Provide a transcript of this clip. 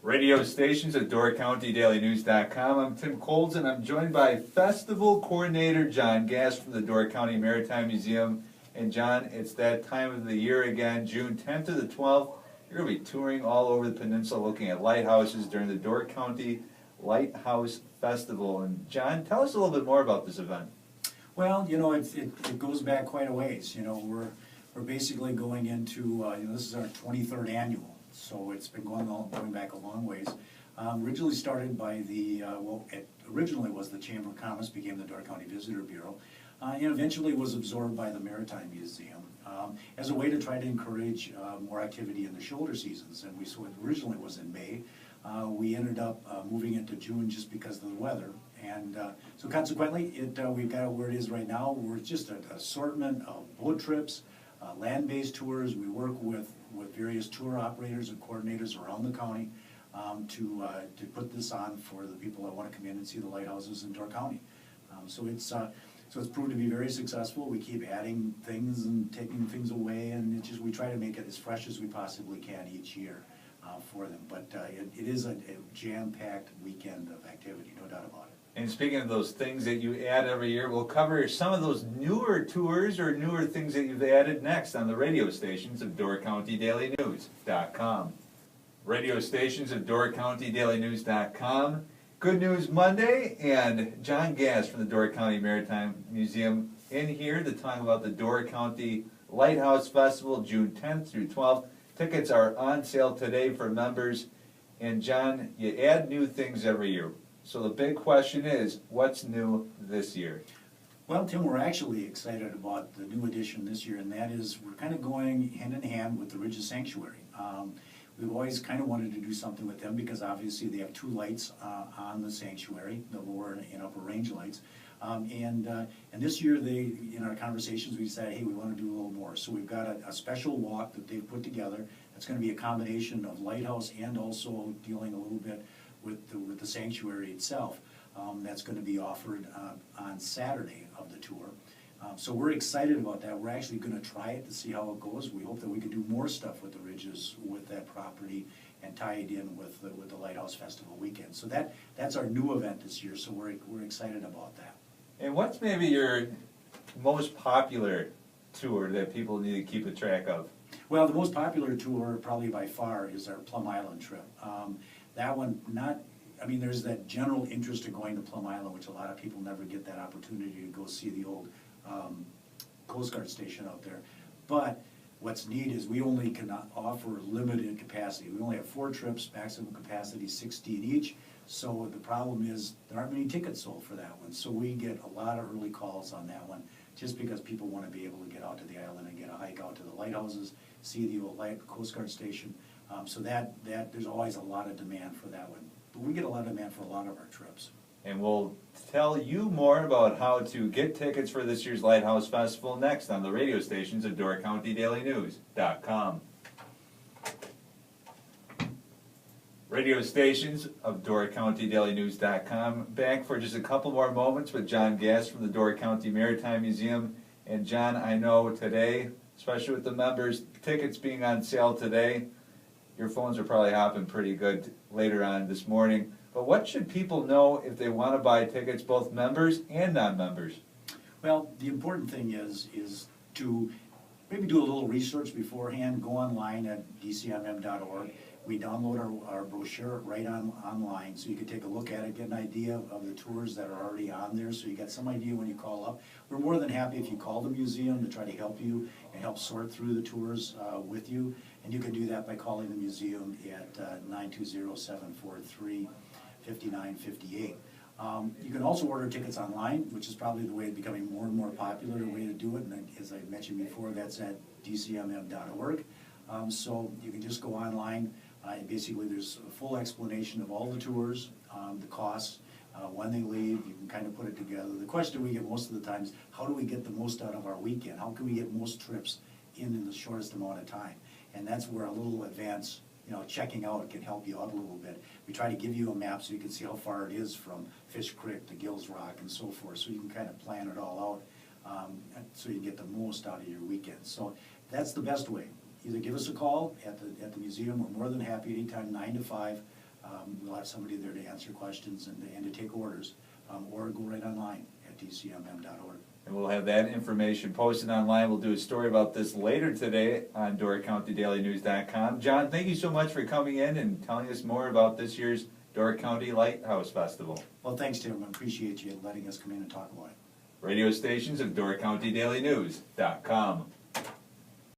Radio stations at DoorCountyDailyNews.com. I'm Tim Colds, and I'm joined by Festival Coordinator Jon Gast from the Door County Maritime Museum. And Jon, it's that time of the year again, June 10th to the 12th. You're going to be touring all over the peninsula looking at lighthouses during the Door County Lighthouse Festival. And Jon, tell us a little bit more about this event. Well, you know, it goes back quite a ways. You know, we're basically going into, this is our 23rd annual. So it's been going back a long ways. Originally started by it originally was the Chamber of Commerce, became the Door County Visitor Bureau, and eventually was absorbed by the Maritime Museum as a way to try to encourage more activity in the shoulder seasons. And so it originally was in May. We ended up moving it to June just because of the weather. And so consequently, we've got it where it is right now. We're just an assortment of boat trips, land-based tours. We work with various tour operators and coordinators around the county to put this on for the people that want to come in and see the lighthouses in Door County. So it's proved to be very successful. We keep adding things and taking things away, and we try to make it as fresh as we possibly can each year for them. But it is a jam-packed weekend of activity, no doubt about it. And speaking of those things that you add every year, we'll cover some of those newer tours or newer things that you've added next on the radio stations of DoorCountyDailyNews.com. Radio stations of DoorCountyDailyNews.com. Good News Monday, and Jon Gast from the Door County Maritime Museum in here to talk about the Door County Lighthouse Festival, June 10th through 12th. Tickets are on sale today for members. And Jon, you add new things every year. So the big question is, what's new this year? Well, Tim, we're actually excited about the new addition this year, and that is we're kind of going hand in hand with the Ridges Sanctuary. We've always kind of wanted to do something with them because obviously they have two lights on the sanctuary, the lower and upper range lights. And this year, in our conversations, we decided, hey, we want to do a little more. So we've got a special walk that they've put together. It's going to be a combination of lighthouse and also dealing a little bit with the sanctuary itself. That's going to be offered on Saturday of the tour. So we're excited about that. We're actually going to try it to see how it goes. We hope that we can do more stuff with the Ridges, with that property, and tie it in with the Lighthouse Festival weekend. So that's our new event this year, so we're excited about that. And what's maybe your most popular tour that people need to keep a track of? Well, the most popular tour, probably by far, is our Plum Island trip. That one, there's that general interest in going to Plum Island, which a lot of people never get that opportunity to go see the old Coast Guard station out there. But what's neat is we only can offer limited capacity. We only have 4 trips, maximum capacity 16 each. So the problem is there aren't many tickets sold for that one. So we get a lot of early calls on that one just because people want to be able to get out to the island and get a hike out to the lighthouses, see the old Coast Guard station. So that there's always a lot of demand for that one. But we get a lot of demand for a lot of our trips. And we'll tell you more about how to get tickets for this year's Lighthouse Festival next on the radio stations of DoorCountyDailyNews.com. Radio stations of DoorCountyDailyNews.com. Back for just a couple more moments with Jon Gast from the Door County Maritime Museum. And Jon, I know today, especially with the members, tickets being on sale today, your phones are probably hopping pretty good later on this morning. But what should people know if they want to buy tickets, both members and non-members? Well, the important thing is to maybe do a little research beforehand. Go online at dcmm.org. We download our brochure right online, so you can take a look at it, get an idea of the tours that are already on there, so you get some idea when you call up. We're more than happy if you call the museum to try to help you and help sort through the tours with you. And you can do that by calling the museum at 920-743-5958. You can also order tickets online, which is probably the way it's becoming more and more popular, the way to do it. And as I mentioned before, that's at dcmm.org. So you can just go online. And basically, there's a full explanation of all the tours, the costs, when they leave. You can kind of put it together. The question we get most of the time is, how do we get the most out of our weekend? How can we get most trips in the shortest amount of time? And that's where a little advance, checking out can help you out a little bit. We try to give you a map so you can see how far it is from Fish Creek to Gills Rock and so forth, so you can kind of plan it all out so you get the most out of your weekend. So that's the best way. Either give us a call at the museum. We're more than happy anytime, 9 to 5, We'll have somebody there to answer questions and to take orders, or go right online at dcmm.org. And we'll have that information posted online. We'll do a story about this later today on DoorCountyDailyNews.com. Jon, thank you so much for coming in and telling us more about this year's Door County Lighthouse Festival. Well, thanks, Tim. I appreciate you letting us come in and talk about it. Radio stations of DoorCountyDailyNews.com.